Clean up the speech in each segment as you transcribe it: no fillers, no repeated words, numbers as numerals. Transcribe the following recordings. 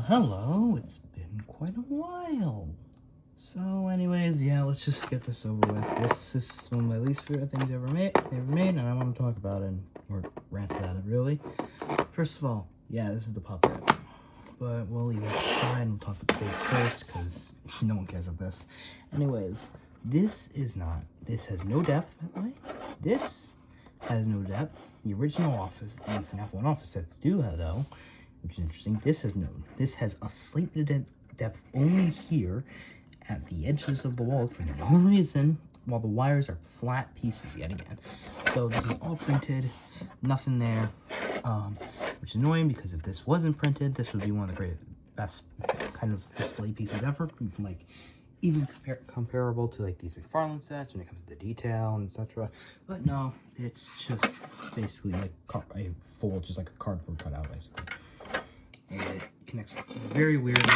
Hello, it's been quite a while. So anyways, yeah, let's just get this over with. This is one of my least favorite things ever made, and I want to talk about it, or rant about it, really. First of all, yeah, this is the puppet. But we'll leave that aside and we'll talk about the base first, because no one cares about this. Anyways, this has no depth, by the way. This has no depth. The original office, the FNAF 1 office sets do, though, which is interesting. This has a slight bit of depth only here at the edges of the wall for no reason, while the wires are flat pieces yet again. So this is all printed, nothing there, which is annoying because if this wasn't printed, this would be one of the best kind of display pieces ever. Like even comparable to like these McFarlane sets when it comes to the detail and etc. But no, it's just basically like a fold, just like a cardboard cutout basically. And it connects very weirdly.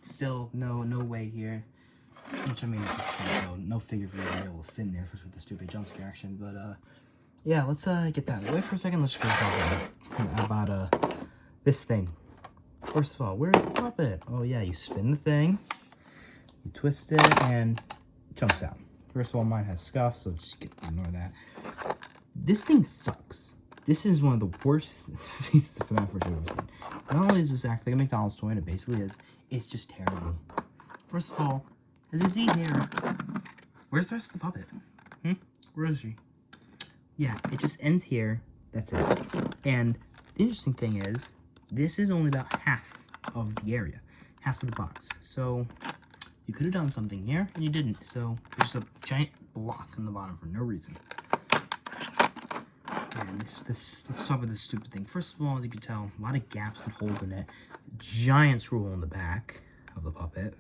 Still no way here. Which I mean, no figure for you to be able to fit in there, especially with the stupid jump scare action. But yeah, let's get that away for a second. Let's go talk about this thing. First of all, where's the puppet? Oh yeah, you spin the thing, you twist it, and it jumps out. First of all, mine has scuff, so just ignore that. This thing sucks. This is one of the worst pieces of FNAF I've ever seen. Not only does this act like a McDonald's toy, and it basically is, it's just terrible. First of all, as you see here, where's the rest of the puppet? Where is she? Yeah, it just ends here. That's it. And the interesting thing is, this is only about half of the area, half of the box. So you could have done something here, and you didn't. So there's a giant block on the bottom for no reason. And let's talk about this stupid thing. First of all, as you can tell, a lot of gaps and holes in it. Giant screw hole in the back of the puppet,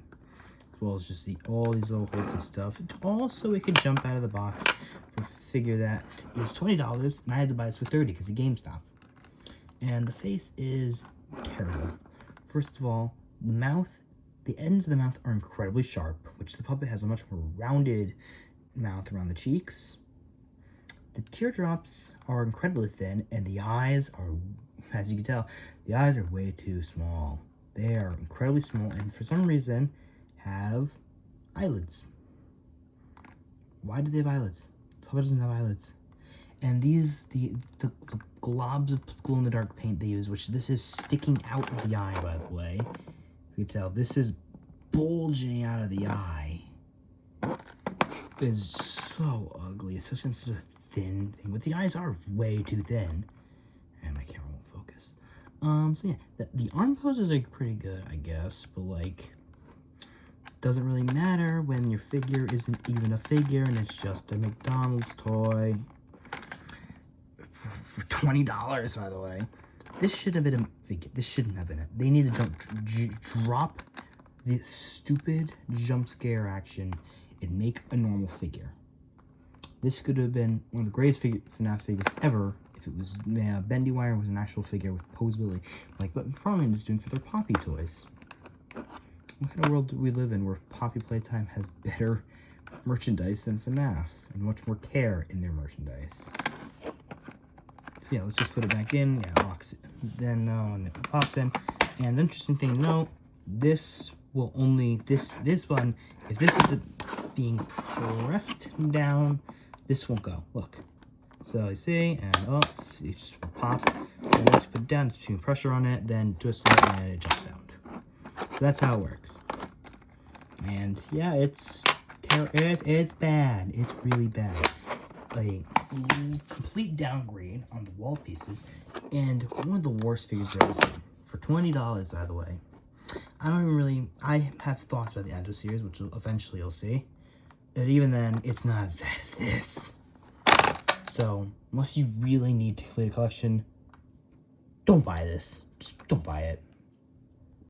as well as just all these little holes and stuff. And also, it could jump out of the box for a figure that is $20, and I had to buy this for $30 because the GameStop. And the face is terrible. First of all, the mouth, the ends of the mouth are incredibly sharp, which the puppet has a much more rounded mouth around the cheeks. The teardrops are incredibly thin, and the eyes are, as you can tell, the eyes are way too small. They are incredibly small, and for some reason, have eyelids. Why do they have eyelids? The puppet doesn't have eyelids. And these, the globs of glow-in-the-dark paint they use, which this is sticking out of the eye, by the way. You can tell, this is bulging out of the eye. It's so ugly, especially since it's a thin thing, but the eyes are way too thin, and my camera won't focus. So yeah, the arm poses are pretty good, I guess, but like, doesn't really matter when your figure isn't even a figure and it's just a McDonald's toy for $20, by the way. This should have been a figure. This shouldn't have been it. They need to drop this stupid jump scare action and make a normal figure. This could have been one of the greatest FNAF figures ever if it was Bendy Wire was an actual figure with posability, like what McFarlane is doing for their Poppy toys. What kind of world do we live in where Poppy Playtime has better merchandise than FNAF and much more care in their merchandise? So yeah, let's just put it back in. Yeah, it locks it. Then it pops in. And the interesting thing to note, this will only this one, if this is being pressed down, this won't go. Look. So you see, and oh, you just pop. And once you put it down, it's putting pressure on it, then twist it, and it jumps out. So that's how it works. And yeah, it's bad. It's really bad. A complete downgrade on the wall pieces, and one of the worst figures I've ever seen. For $20, by the way. I have thoughts about the Endo series, which eventually you'll see. But even then, it's not as bad as this. So, unless you really need to complete a collection, don't buy this. Just don't buy it.